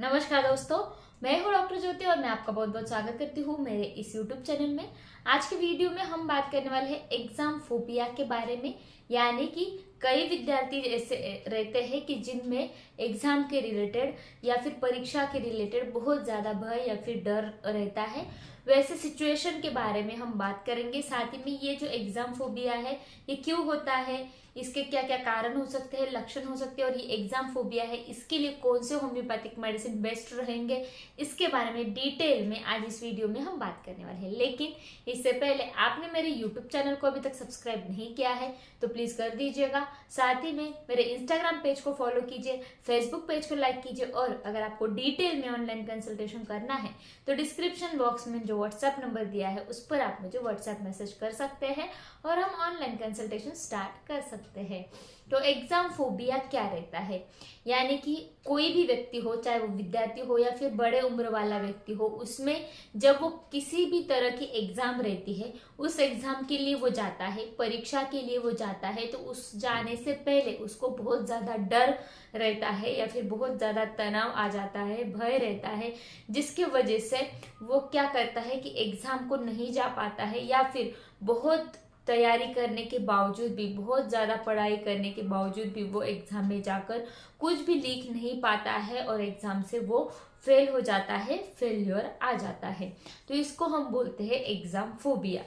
नमस्कार दोस्तों, मैं हूँ डॉक्टर ज्योति और मैं आपका बहुत बहुत स्वागत करती हूँ मेरे इस YouTube चैनल में। आज के वीडियो में हम बात करने वाले हैं एग्जाम फोबिया के बारे में। यानी कि कई विद्यार्थी ऐसे रहते हैं कि जिनमें एग्जाम के रिलेटेड या फिर परीक्षा के रिलेटेड बहुत ज़्यादा भय या फिर डर रहता है। वैसे सिचुएशन के बारे में हम बात करेंगे। साथ ही में ये जो एग्जाम फोबिया है ये क्यों होता है, इसके क्या क्या कारण हो सकते हैं, लक्षण हो सकते हैं, और ये एग्जाम फोबिया है इसके लिए कौन से होम्योपैथिक मेडिसिन बेस्ट रहेंगे, इसके बारे में डिटेल में आज इस वीडियो में हम बात करने वाले हैं। लेकिन इससे पहले आपने मेरे यूट्यूब चैनल को अभी तक सब्सक्राइब नहीं किया है तो प्लीज कर दीजिएगा। साथ ही में मेरे इंस्टाग्राम पेज को फॉलो कीजिए, फेसबुक पेज को लाइक कीजिए, और अगर आपको डिटेल में ऑनलाइन कंसल्टेशन करना है तो डिस्क्रिप्शन बॉक्स में जो व्हाट्सएप नंबर दिया है उस पर आप मुझे व्हाट्सएप मैसेज कर सकते हैं और हम ऑनलाइन कंसल्टेशन स्टार्ट कर सकते हैं। तो एग्जाम फोबिया क्या रहता है, यानी कि कोई भी व्यक्ति हो, चाहे वो विद्यार्थी हो या फिर बड़े उम्र वाला व्यक्ति हो, उसमें जब वो किसी भी तरह की एग्जाम रहती है, उस एग्जाम के लिए वो जाता है, परीक्षा के लिए वो जाता है, तो उस जाने से पहले उसको बहुत ज्यादा डर रहता है या फिर बहुत ज्यादा तनाव आ जाता है, भय रहता है, जिसकी वजह से वो क्या करता है कि एग्जाम को नहीं जा पाता है, या फिर बहुत तैयारी करने के बावजूद भी, बहुत ज़्यादा पढ़ाई करने के बावजूद भी वो एग्ज़ाम में जाकर कुछ भी लिख नहीं पाता है और एग्ज़ाम से वो फेल हो जाता है, फेल्योर आ जाता है। तो इसको हम बोलते हैं एग्ज़ाम फोबिया।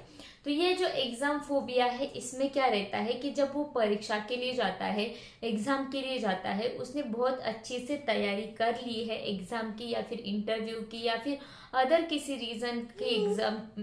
तो ये जो एग्ज़ाम फोबिया है इसमें क्या रहता है कि जब वो परीक्षा के लिए जाता है, एग्ज़ाम के लिए जाता है, उसने बहुत अच्छी से तैयारी कर ली है एग्ज़ाम की या फिर इंटरव्यू की या फिर अदर किसी रीज़न की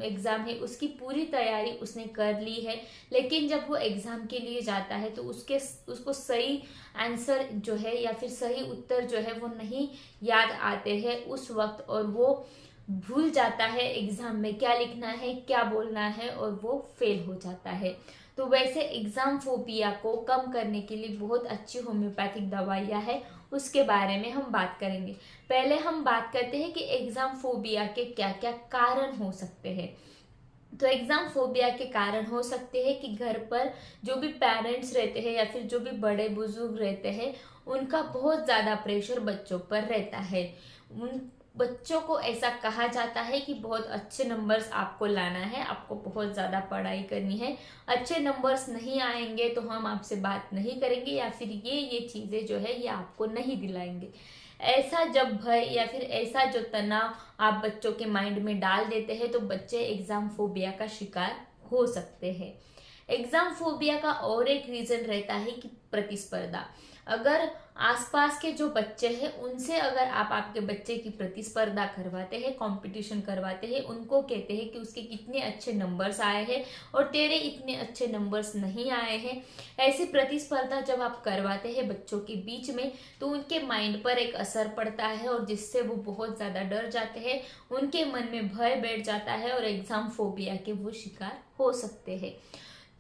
एग्ज़ाम है, उसकी पूरी तैयारी उसने कर ली है, लेकिन जब वो एग्ज़ाम के लिए जाता है तो उसको सही आंसर जो है या फिर सही उत्तर जो है वो नहीं याद आते हैं उस वक्त, और वो भूल जाता है एग्जाम में क्या लिखना है, क्या बोलना है, और वो फेल हो जाता है। तो वैसे एग्जाम फोबिया को कम करने के लिए बहुत अच्छी होम्योपैथिक दवाइयाँ हैं, उसके बारे में हम बात करेंगे। पहले हम बात करते हैं कि एग्जाम फोबिया के क्या क्या कारण हो सकते हैं। तो एग्जाम फोबिया के कारण हो सकते हैं कि घर पर जो भी पेरेंट्स रहते हैं या फिर जो भी बड़े बुजुर्ग रहते हैं उनका बहुत ज़्यादा प्रेशर बच्चों पर रहता है। उन बच्चों को ऐसा कहा जाता है कि बहुत अच्छे नंबर्स आपको लाना है, आपको बहुत ज़्यादा पढ़ाई करनी है, अच्छे नंबर्स नहीं आएंगे तो हम आपसे बात नहीं करेंगे या फिर ये चीज़ें जो है ये आपको नहीं दिलाएंगे। ऐसा जब भय या फिर ऐसा जो तनाव आप बच्चों के माइंड में डाल देते हैं तो बच्चे एग्जाम फोबिया का शिकार हो सकते हैं। एग्जाम फोबिया का और एक रीजन रहता है कि प्रतिस्पर्धा। अगर आसपास के जो बच्चे हैं उनसे अगर आप आपके बच्चे की प्रतिस्पर्धा करवाते हैं, कंपटीशन करवाते हैं, उनको कहते हैं कि उसके कितने अच्छे नंबर्स आए हैं और तेरे इतने अच्छे नंबर्स नहीं आए हैं, ऐसी प्रतिस्पर्धा जब आप करवाते हैं बच्चों के बीच में तो उनके माइंड पर एक असर पड़ता है और जिससे वो बहुत ज़्यादा डर जाते हैं, उनके मन में भय बैठ जाता है और एग्जाम फोबिया के वो शिकार हो सकते हैं।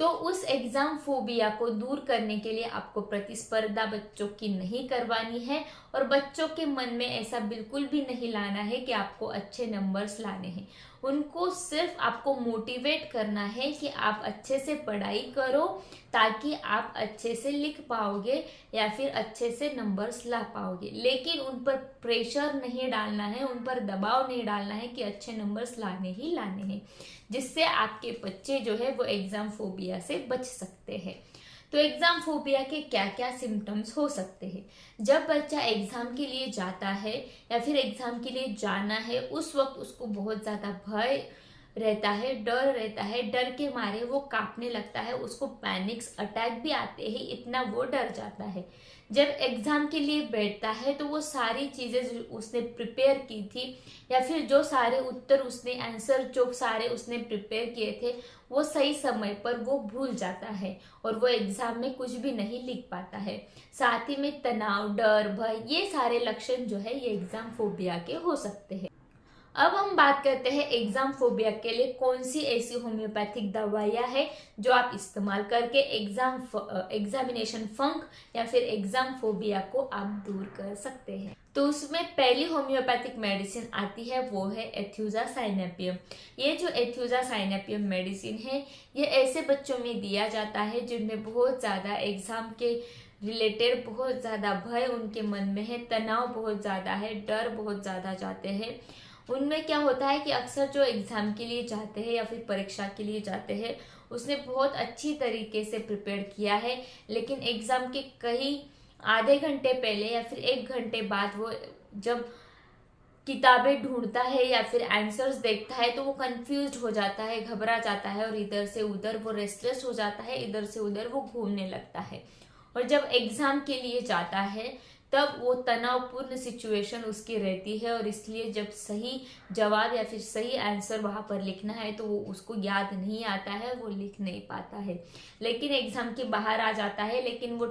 तो उस एग्जाम फोबिया को दूर करने के लिए आपको प्रतिस्पर्धा बच्चों की नहीं करवानी है और बच्चों के मन में ऐसा बिल्कुल भी नहीं लाना है कि आपको अच्छे नंबर्स लाने हैं। उनको सिर्फ आपको मोटिवेट करना है कि आप अच्छे से पढ़ाई करो ताकि आप अच्छे से लिख पाओगे या फिर अच्छे से नंबर्स ला पाओगे, लेकिन उन पर प्रेशर नहीं डालना है, उन पर दबाव नहीं डालना है कि अच्छे नंबर्स लाने ही लाने हैं, जिससे आपके बच्चे जो है वो एग्जाम फोबिया से बच सकते हैं। तो एग्जाम फोबिया के क्या क्या सिम्टम्स हो सकते हैं। जब बच्चा एग्जाम के लिए जाता है या फिर एग्जाम के लिए जाना है उस वक्त उसको बहुत ज़्यादा भय रहता है, डर रहता है, डर के मारे वो कांपने लगता है, उसको पैनिक्स अटैक भी आते हैं, इतना वो डर जाता है। जब एग्जाम के लिए बैठता है तो वो सारी चीज़ें जो उसने प्रिपेयर की थी या फिर जो सारे उत्तर उसने आंसर जो सारे उसने प्रिपेयर किए थे वो सही समय पर वो भूल जाता है और वो एग्जाम में कुछ भी नहीं लिख पाता है। साथ ही में तनाव, डर, भय, ये सारे लक्षण जो है ये एग्जाम फोबिया के हो सकते हैं। अब हम बात करते हैं एग्जाम फोबिया के लिए कौन सी ऐसी होम्योपैथिक दवाइयाँ हैं जो आप इस्तेमाल करके एग्जामिनेशन फंक या फिर एग्जाम फोबिया को आप दूर कर सकते हैं। तो उसमें पहली होम्योपैथिक मेडिसिन आती है वो है एथ्यूजा साइनेपियम। ये जो एथ्यूजा साइनेपियम मेडिसिन है ये ऐसे बच्चों में दिया जाता है जिनमें बहुत ज़्यादा एग्जाम के रिलेटेड बहुत ज़्यादा भय उनके मन में है, तनाव बहुत ज़्यादा है, डर बहुत ज़्यादा जाते हैं। उनमें क्या होता है कि अक्सर जो एग्ज़ाम के लिए जाते हैं या फिर परीक्षा के लिए जाते हैं उसने बहुत अच्छी तरीके से प्रिपेयर किया है, लेकिन एग्ज़ाम के कई आधे घंटे पहले या फिर 1 घंटे बाद वो जब किताबें ढूंढता है या फिर आंसर्स देखता है तो वो कंफ्यूज हो जाता है, घबरा जाता है और इधर से उधर वो रेस्टलेस हो जाता है, इधर से उधर वो घूमने लगता है। और जब एग्जाम के लिए जाता है तब वो तनावपूर्ण सिचुएशन उसकी रहती है और इसलिए जब सही जवाब या फिर सही आंसर वहां पर लिखना है तो वो उसको याद नहीं आता है, वो लिख नहीं पाता है। लेकिन एग्जाम के बाहर आ जाता है, लेकिन वो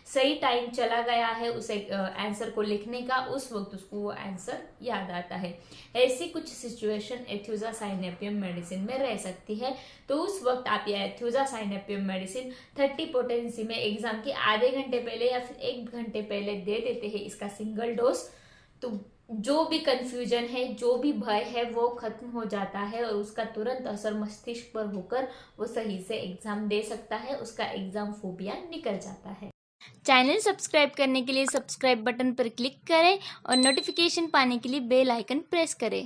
सही टाइम चला गया है उस आंसर को लिखने का, उस वक्त उसको वो आंसर याद आता है। ऐसी कुछ सिचुएशन एथ्यूजा साइनेपियम मेडिसिन में रह सकती है। तो उस वक्त आप यह एथ्यूजा साइनेपियम मेडिसिन 30 पोटेंसी में एग्जाम के आधे घंटे पहले या फिर 1 घंटे पहले दे देते हैं इसका सिंगल डोज। तो जो भी कंफ्यूजन है, जो भी भय है वो खत्म हो जाता है और उसका तुरंत असर मस्तिष्क पर होकर वो सही से एग्जाम दे सकता है, उसका एग्जाम फोबिया निकल जाता है। चैनल सब्सक्राइब करने के लिए सब्सक्राइब बटन पर क्लिक करें और नोटिफिकेशन पाने के लिए बेल आइकन प्रेस करें।